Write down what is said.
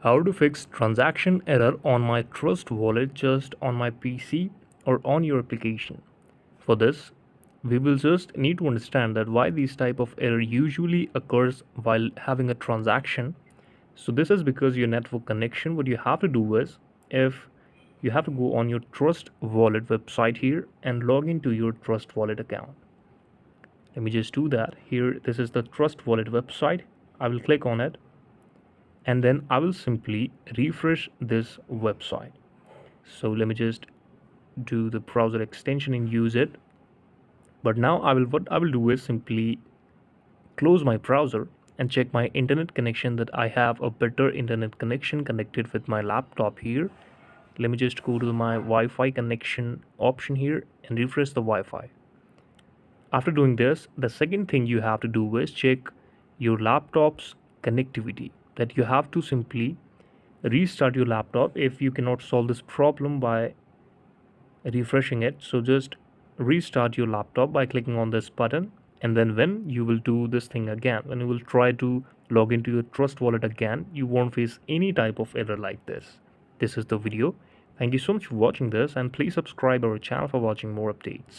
How to fix transaction error on my Trust wallet just on my PC or on your application. For this, we will just need to understand that why these type of error usually occurs while having a transaction. So this is because your network connection, what you have to do is if you have to go on your Trust wallet website here and log into your Trust wallet account. Let me just do that. Here, this is the Trust wallet website. I will click on it and then I will simply refresh this website. So let me just do the browser extension and use it. But now what I will do is simply close my browser and check my internet connection that I have a better internet connection connected with my laptop here. Let me just go to my Wi-Fi connection option here and refresh the Wi-Fi. After doing this, the second thing you have to do is check your laptop's connectivity. That you have to simply restart your laptop if you cannot solve this problem by refreshing it. So just restart your laptop by clicking on this button, and then when you will do this thing again, when you will try to log into your Trust wallet again, you won't face any type of error like this. This is the video. Thank you so much for watching this, and please subscribe our channel for watching more updates.